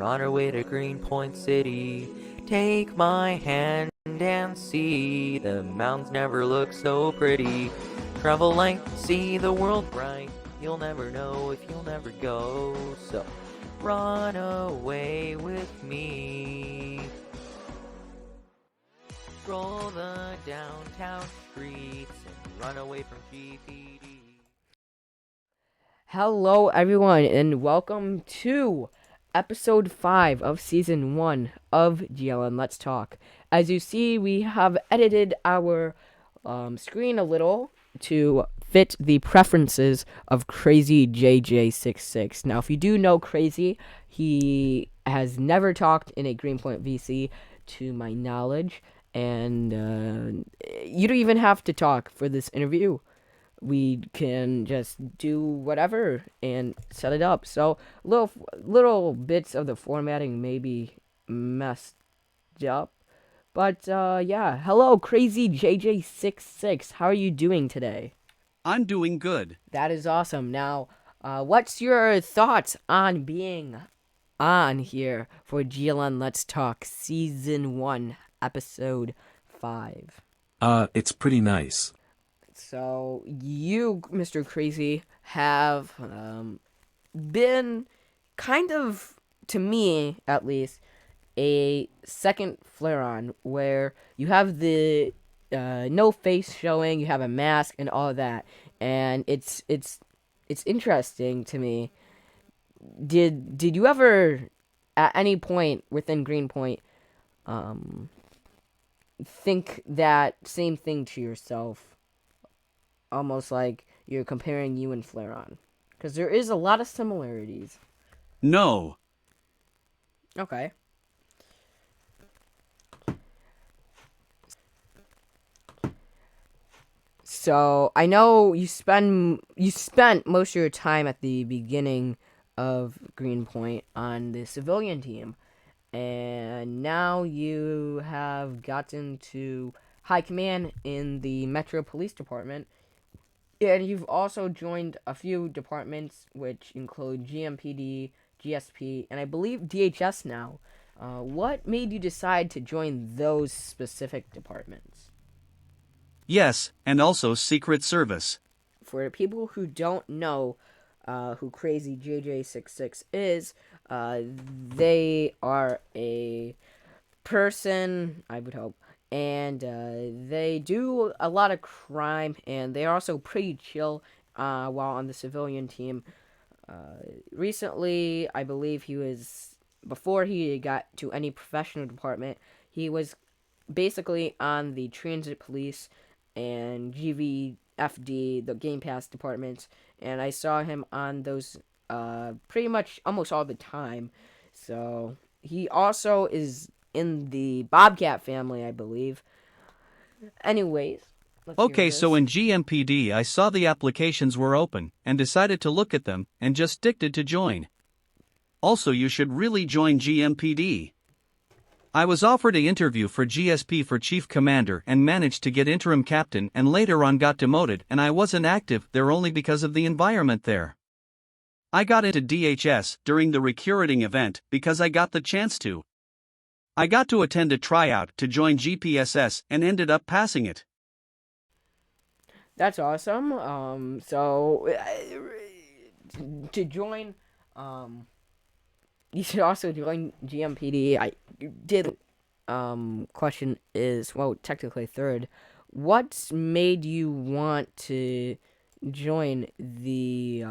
on our way to Greenpoint City. Take my hand and see the mountains never look so pretty. Travel light, see the world bright. You'll never know if you'll never go. So run away with me. Stroll the downtown streets and run away from GPD. Hello, everyone, and welcome to episode 5 of season 1 of GLN Let's Talk. As you see, we have edited our screen a little to fit the preferences of Crazy JJ66. Now, if you do know Crazy, he has never talked in a Greenpoint VC to my knowledge, and you don't even have to talk for this interview. We can just do whatever and set it up. So little bits of the formatting may be messed up, but yeah. Hello, Crazy JJ66. How are you doing today? I'm doing good. That is awesome. Now, what's your thoughts on being on here for GLN Let's Talk Season 1, Episode 5? It's pretty nice. So, you, Mr. Crazy, have been kind of, to me at least, a second flare-on where you have the no face showing, you have a mask and all of that, and it's interesting to me. Did you ever, at any point within Greenpoint, think that same thing to yourself? Almost like you're comparing you and Flare-On. Because there is a lot of similarities. No. Okay. So, I know you spent most of your time at the beginning of Greenpoint on the civilian team. And now you have gotten to high command in the Metro Police Department. And you've also joined a few departments, which include GMPD, GSP, and I believe DHS now. What made you decide to join those specific departments? Yes, and also Secret Service. For people who don't know who Crazy JJ66 is, they are a person, I would hope, and they do a lot of crime, and they're also pretty chill while on the civilian team. Recently, I believe before he got to any professional department, he was basically on the transit police and GVFD, the Game Pass departments, and I saw him on those pretty much almost all the time. So he also is in the Bobcat family, I believe. Anyways, let's hear Okay, so this. in GMPD I saw the applications were open and decided to look at them and just ticked it to join. Also, you should really join GMPD. I was offered an interview for GSP for Chief Commander and managed to get interim captain and later on got demoted, and I wasn't active there only because of the environment there. I got into DHS during the recruiting event because I got the chance to. I got to attend a tryout to join GPSS and ended up passing it. That's awesome. So to join, you should also join GMPD. I did. Question is, well, technically third. What made you want to join the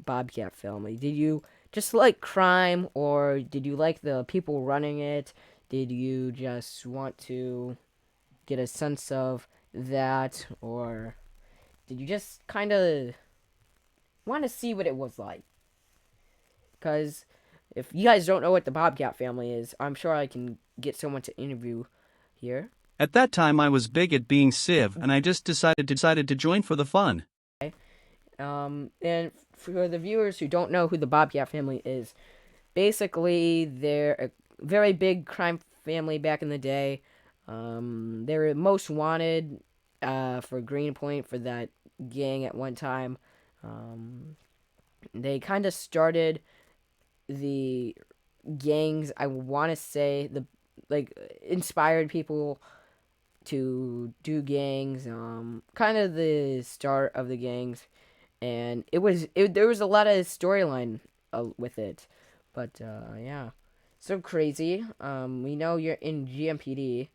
Bobcat family? Did you just like crime, or did you like the people running it? Did you just want to get a sense of that, or did you just kind of want to see what it was like? Because if you guys don't know what the Bobcat family is, I'm sure I can get someone to interview here. At that time I was big at being Civ and I just decided to join for the fun. And for the viewers who don't know who the Bobcat family is, basically they're a very big crime family back in the day. They were most wanted for Greenpoint for that gang at one time. They kind of started the gangs, I want to say, inspired people to do gangs, kind of the start of the gangs, and there was a lot of storyline with it, but yeah, so crazy. We know you're in GMPD,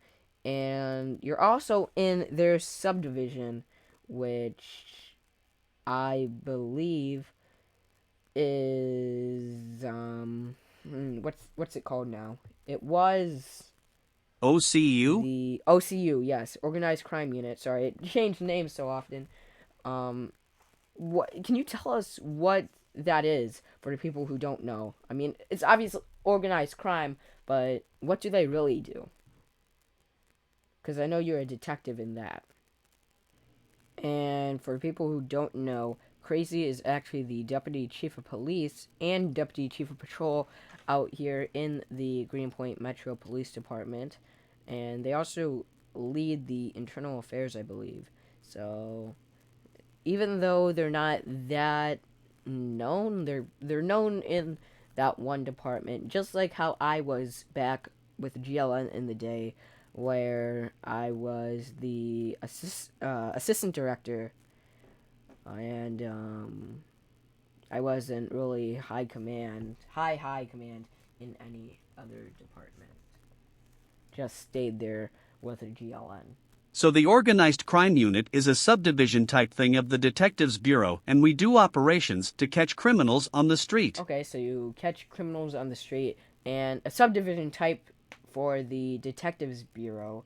and you're also in their subdivision, which I believe is what's it called now? It was OCU? the OCU, yes, Organized Crime Unit. Sorry, it changed names so often. Um, what can you tell us what that is for the people who don't know? I mean, it's obviously organized crime, but what do they really do? Because I know you're a detective in that. And for people who don't know, Crazy is actually the Deputy Chief of Police and Deputy Chief of Patrol out here in the Greenpoint Metro Police Department. And they also lead the internal affairs, I believe. So even though they're not that known, they're known in that one department, just like how I was back with GLN in the day, where I was the assistant director, and I wasn't really high command in any other department. Just stayed there with a GLN. So the Organized Crime Unit is a subdivision type thing of the Detectives Bureau, and we do operations to catch criminals on the street. Okay, so you catch criminals on the street, and a subdivision type for the Detectives Bureau.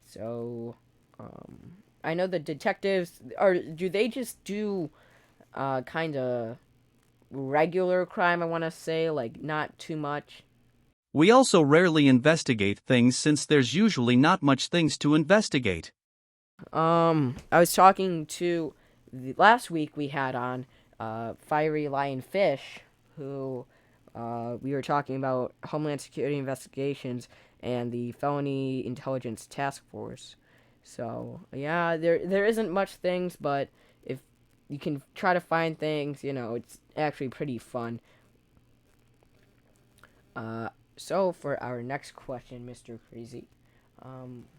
So, I know the detectives do they just do kind of regular crime, I want to say, like not too much? We also rarely investigate things since there's usually not much things to investigate. I was talking to last week we had on Fiery Lion Fish, who we were talking about Homeland Security investigations and the Felony Intelligence Task Force. So yeah, there isn't much things, but if you can try to find things, it's actually pretty fun. So for our next question, Mr. Crazy,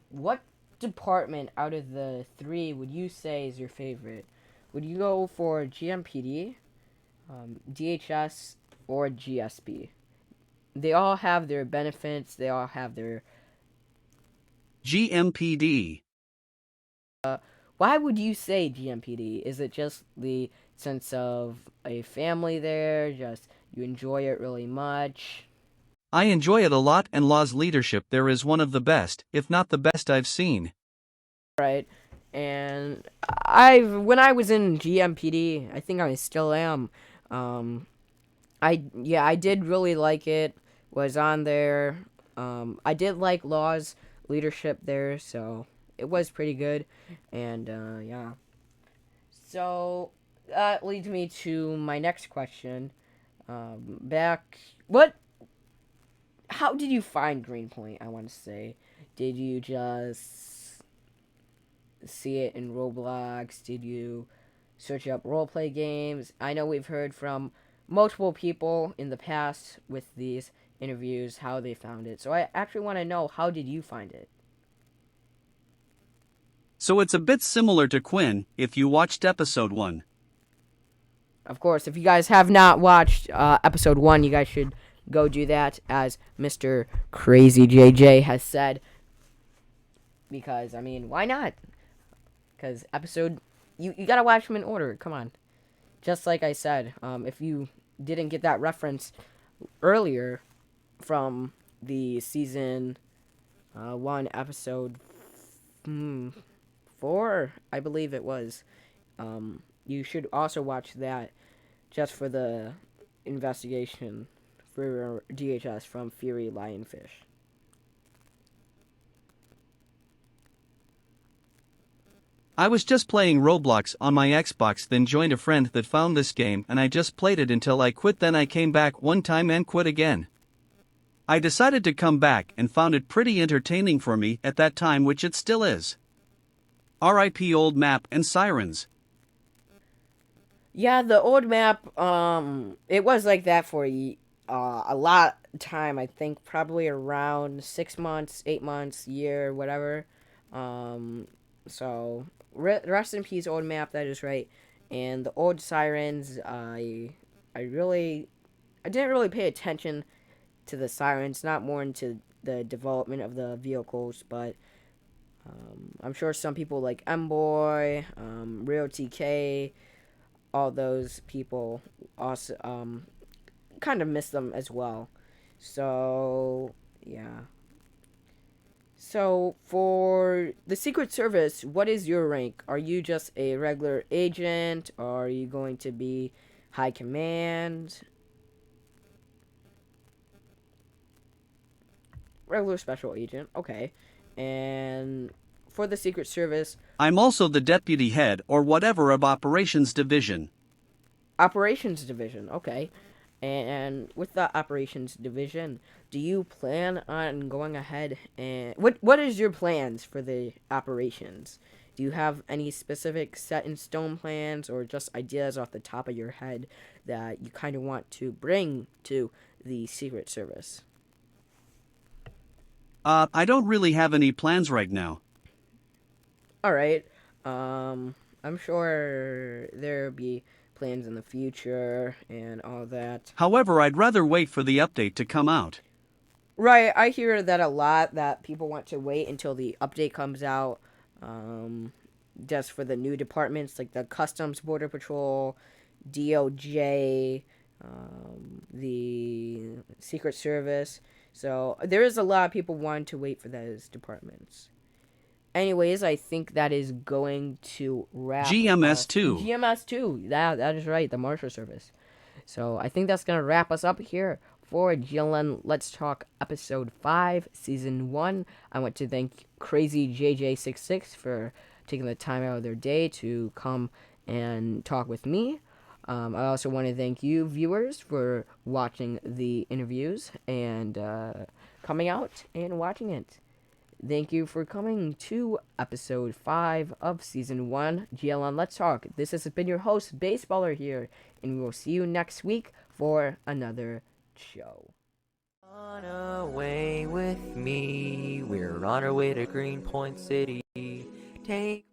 what department out of the three would you say is your favorite? Would you go for GMPD, DHS, or GSB? They all have their benefits. They all have their. GMPD. Why would you say GMPD? Is it just the sense of a family there? Just you enjoy it really much? I enjoy it a lot, and Law's leadership there is one of the best, if not the best I've seen. Right. And when I was in GMPD, I think I still am. I did really like it. Was on there. I did like Law's leadership there, so it was pretty good. And yeah. So that leads me to my next question. Back, what? How did you find Greenpoint? I want to say, did you just see it in Roblox? Did you search up roleplay games? I know we've heard from multiple people in the past with these interviews how they found it. So I actually want to know, how did you find it? So it's a bit similar to Quinn if you watched episode 1. Of course, if you guys have not watched episode 1, you guys should go do that, as Mr. Crazy JJ has said. Because, I mean, why not? Because you gotta watch them in order. Come on. Just like I said, if you didn't get that reference earlier from the season 1 episode 4, I believe it was, you should also watch that just for the investigation for DHS from Fury Lionfish. I was just playing Roblox on my Xbox, then joined a friend that found this game, and I just played it until I quit. Then I came back one time and quit again. I decided to come back and found it pretty entertaining for me at that time, which it still is. RIP old map and sirens. Yeah, the old map, it was like that for a lot of time. I think probably around 6 months, 8 months, year, whatever. Um, so rest in peace, old map. That is right. And the old sirens, I didn't really pay attention to the sirens, not more into the development of the vehicles, but I'm sure some people like M Boy, Real TK, all those people also kind of miss them as well. So yeah. So for the Secret Service, what is your rank? Are you just a regular agent? Or are you going to be high command? Regular special agent. Okay. And for the Secret Service, I'm also the deputy head or whatever of operations division. operations division. Okay. And with the operations division, do you plan on going ahead and what is your plans for the operations? Do you have any specific set in stone plans or just ideas off the top of your head that you kind of want to bring to the Secret Service? I don't really have any plans right now. All right. I'm sure there'll be plans in the future and all that. However, I'd rather wait for the update to come out. Right, I hear that a lot, that people want to wait until the update comes out, just for the new departments like the Customs Border Patrol, DOJ, the Secret Service. So there is a lot of people wanting to wait for those departments. Anyways, I think that is going to wrap us. GMS2. GMS2, that is right, the Marshal Service. So I think that's going to wrap us up here for GLN Let's Talk Episode 5, Season 1. I want to thank Crazy JJ66 for taking the time out of their day to come and talk with me. I also want to thank you, viewers, for watching the interviews and coming out and watching it. Thank you for coming to Episode 5 of Season 1, GLN Let's Talk. This has been your host, Baseballer here, and we will see you next week for another show. On away with me, we're on our way to Greenpoint City. Take